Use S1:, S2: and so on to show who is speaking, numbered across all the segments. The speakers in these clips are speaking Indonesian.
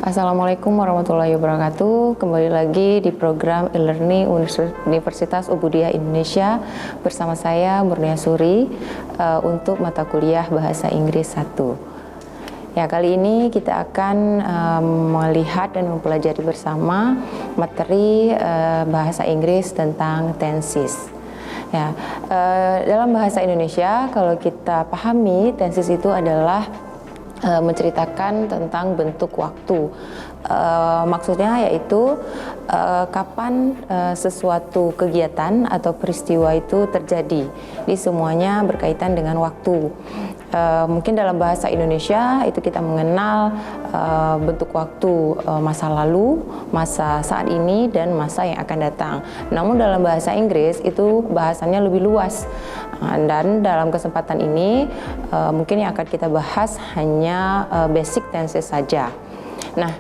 S1: Assalamualaikum warahmatullahi wabarakatuh. Kembali lagi di program e-learning Universitas Ubudiyah Indonesia bersama saya Murnia Suri untuk mata kuliah Bahasa Inggris 1. Ya, kali ini kita akan melihat dan mempelajari bersama materi bahasa Inggris tentang tenses. Ya, dalam bahasa Indonesia kalau kita pahami tenses itu adalah menceritakan tentang bentuk waktu. Maksudnya yaitu kapan sesuatu kegiatan atau peristiwa itu terjadi. Jadi semuanya berkaitan dengan waktu. Mungkin dalam bahasa Indonesia itu kita mengenal bentuk waktu masa lalu, masa saat ini, dan masa yang akan datang. Namun dalam bahasa Inggris itu bahasannya lebih luas. Dan dalam kesempatan ini mungkin yang akan kita bahas hanya basic tenses saja. Nah,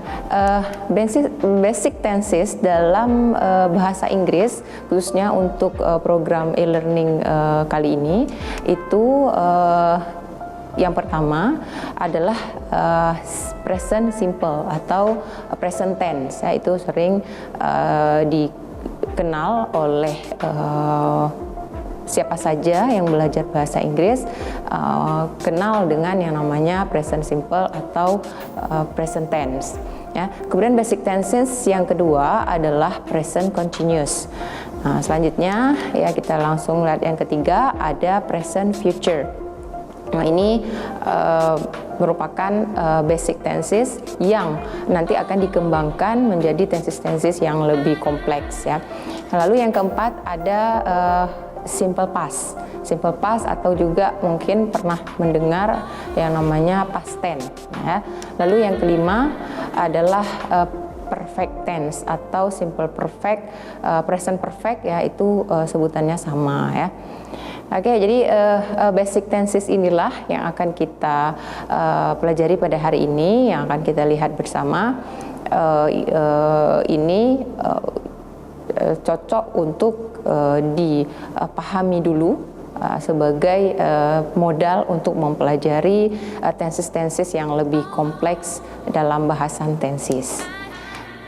S1: basic tenses dalam bahasa Inggris khususnya untuk program e-learning kali ini itu yang pertama adalah present simple atau present tense, yaitu sering dikenal oleh siapa saja yang belajar bahasa Inggris kenal dengan yang namanya present simple atau present tense. Ya. Kemudian basic tenses yang kedua adalah present continuous. Nah, selanjutnya ya kita langsung lihat yang ketiga, ada present future. Nah, ini merupakan basic tenses yang nanti akan dikembangkan menjadi tenses-tenses yang lebih kompleks ya. Lalu yang keempat ada simple past. Simple past atau juga mungkin pernah mendengar yang namanya past tense ya. Lalu yang kelima adalah perfect tense atau simple perfect, present perfect ya, itu sebutannya sama ya. Oke, jadi basic tenses inilah yang akan kita pelajari pada hari ini, yang akan kita lihat bersama. Ini cocok untuk dipahami dulu sebagai modal untuk mempelajari tenses-tenses yang lebih kompleks dalam bahasan tenses.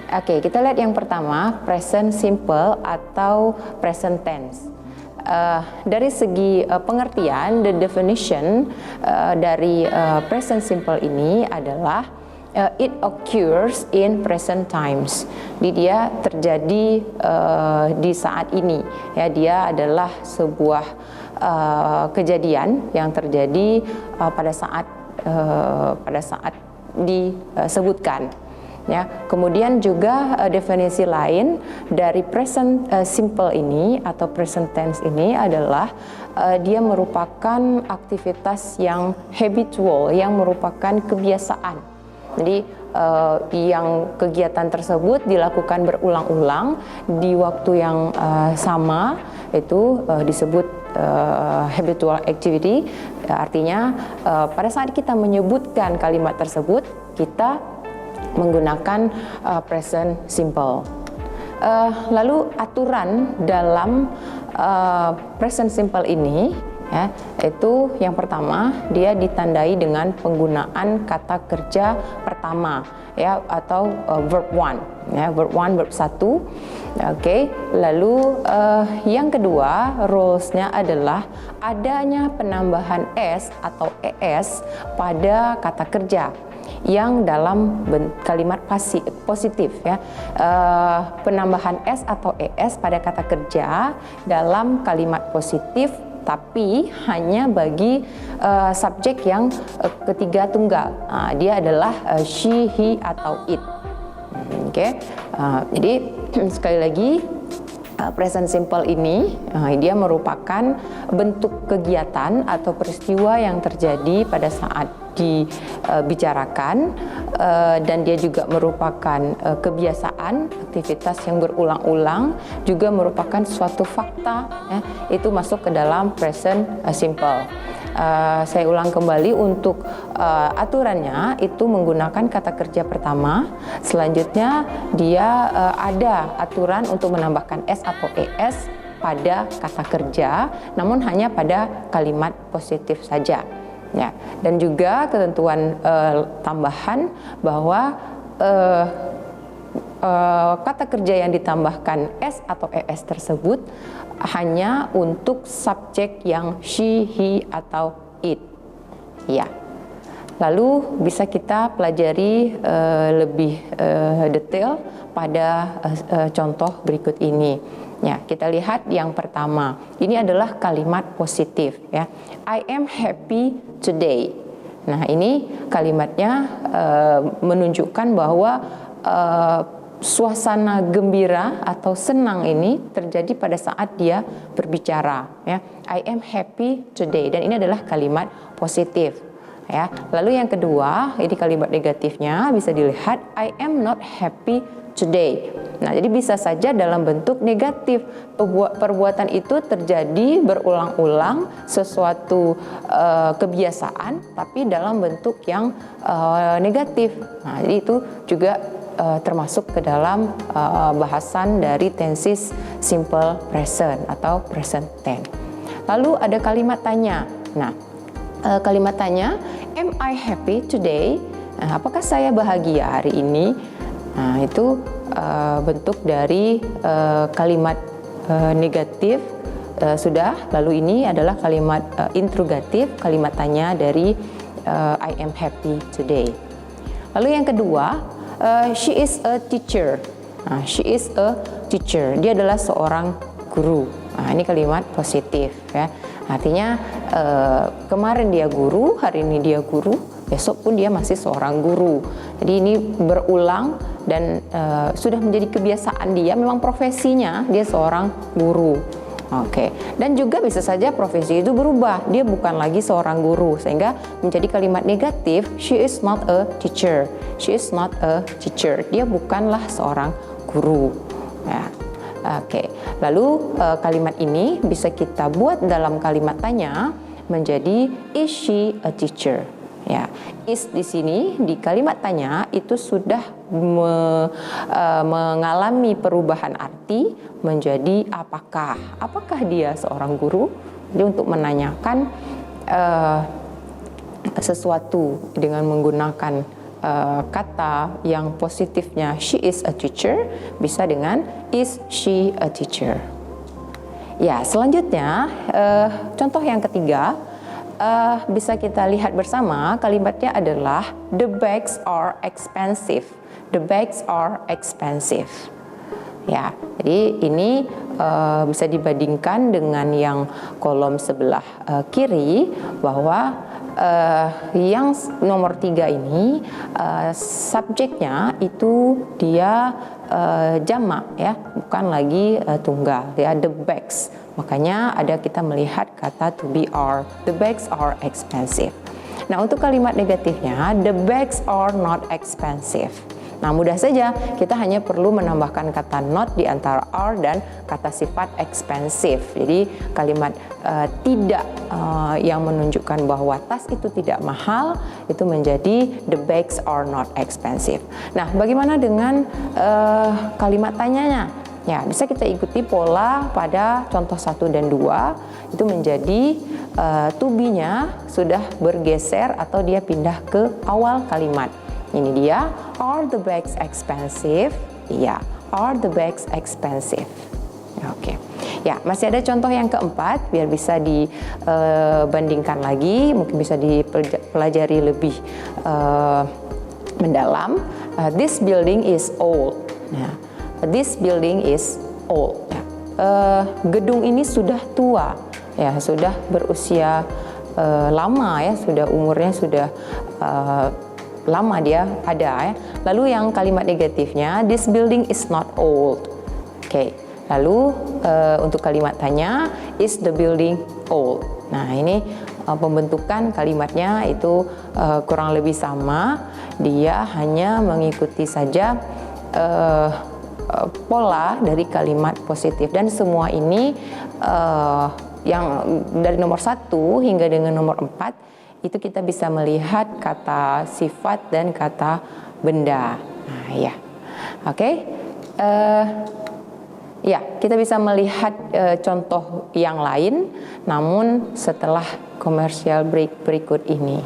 S1: Oke, kita lihat yang pertama, present simple atau present tense. Dari segi pengertian, the definition dari present simple ini adalah it occurs in present times. Jadi dia terjadi di saat ini. Ya, dia adalah sebuah kejadian yang terjadi pada saat disebutkan. Ya, kemudian juga definisi lain dari present simple ini atau present tense ini adalah dia merupakan aktivitas yang habitual, yang merupakan kebiasaan. Jadi yang kegiatan tersebut dilakukan berulang-ulang di waktu yang sama, itu disebut habitual activity. Artinya pada saat kita menyebutkan kalimat tersebut, kita menggunakan present simple. Lalu aturan dalam present simple ini ya, itu yang pertama dia ditandai dengan penggunaan kata kerja pertama ya, atau verb one ya, verb one, verb satu. Oke, lalu yang kedua rules-nya adalah adanya penambahan s atau es pada kata kerja yang dalam kalimat positif ya. Penambahan s atau es pada kata kerja dalam kalimat positif, tapi hanya bagi subjek yang ketiga tunggal. Dia adalah she, he, atau it. Oke. Jadi sekali lagi present simple ini dia merupakan bentuk kegiatan atau peristiwa yang terjadi pada saat dibicarakan, dan dia juga merupakan kebiasaan, aktivitas yang berulang-ulang, juga merupakan suatu fakta ya, itu masuk ke dalam present simple. Saya ulang kembali untuk aturannya itu menggunakan kata kerja pertama. Selanjutnya dia ada aturan untuk menambahkan s atau es pada kata kerja, namun hanya pada kalimat positif saja. Ya, dan juga ketentuan tambahan bahwa kata kerja yang ditambahkan s atau es tersebut hanya untuk subjek yang she, he, atau it. Ya. Lalu bisa kita pelajari lebih detail pada contoh berikut ini. Ya, kita lihat yang pertama. Ini adalah kalimat positif ya. I am happy today. Nah, ini kalimatnya menunjukkan bahwa suasana gembira atau senang ini terjadi pada saat dia berbicara ya. I am happy today, dan ini adalah kalimat positif ya. Lalu yang kedua, ini kalimat negatifnya bisa dilihat I am not happy today. Nah, jadi bisa saja dalam bentuk negatif. Perbuatan itu terjadi berulang-ulang, sesuatu kebiasaan tapi dalam bentuk yang negatif. Nah, jadi itu juga termasuk ke dalam bahasan dari tenses simple present atau present tense. Lalu ada kalimat tanya. Nah, kalimat tanya, am I happy today? Nah, apakah saya bahagia hari ini? Nah, itu bentuk dari kalimat negatif sudah. Lalu ini adalah kalimat interrogatif, kalimat tanya dari I am happy today. Lalu yang kedua, she is a teacher. Nah, she is a teacher. Dia adalah seorang guru. Nah, ini kalimat positif ya. Artinya kemarin dia guru, hari ini dia guru, besok pun dia masih seorang guru. Jadi ini berulang dan sudah menjadi kebiasaan dia. Memang profesinya dia seorang guru. Oke. Dan juga bisa saja profesi itu berubah. Dia bukan lagi seorang guru, sehingga menjadi kalimat negatif. She is not a teacher. She is not a teacher. Dia bukanlah seorang guru. Ya. Oke. Lalu kalimat ini bisa kita buat dalam kalimat tanya menjadi is she a teacher? Ya, is di sini di kalimat tanya itu sudah mengalami perubahan arti menjadi apakah? Apakah dia seorang guru? Jadi untuk menanyakan sesuatu dengan menggunakan kata yang positifnya she is a teacher, bisa dengan is she a teacher. Ya, selanjutnya contoh yang ketiga. Bisa kita lihat bersama, kalimatnya adalah the bags are expensive. The bags are expensive. Ya, jadi ini bisa dibandingkan dengan yang kolom sebelah kiri, bahwa yang nomor 3 ini subjeknya itu dia jamak ya, bukan lagi tunggal ya, the bags. Makanya ada kita melihat kata to be are. The bags are expensive. Nah, untuk kalimat negatifnya, the bags are not expensive. Nah, mudah saja, kita hanya perlu menambahkan kata not di antara are dan kata sifat expensive. Jadi kalimat tidak yang menunjukkan bahwa tas itu tidak mahal, itu menjadi the bags are not expensive. Nah, bagaimana dengan kalimat tanyanya? Ya, bisa kita ikuti pola pada contoh 1 dan 2. Itu menjadi to be-nya sudah bergeser atau dia pindah ke awal kalimat. Ini dia, are the bags expensive? Iya, are the bags expensive? Oke. Ya, masih ada contoh yang keempat biar bisa dibandingkan lagi, mungkin bisa dipelajari lebih mendalam. This building is old. Nah, this building is old. Gedung ini sudah tua, ya, sudah berusia lama ya, sudah umurnya sudah lama dia ada ya. Lalu yang kalimat negatifnya, this building is not old. Oke. Lalu untuk kalimat tanya, is the building old? Nah, ini pembentukan kalimatnya itu kurang lebih sama. Dia hanya mengikuti saja pola dari kalimat positif, dan semua ini yang dari nomor 1 hingga dengan nomor 4 itu kita bisa melihat kata sifat dan kata benda. Nah, ya. Oke. Ya, kita bisa melihat contoh yang lain namun setelah commercial break berikut ini.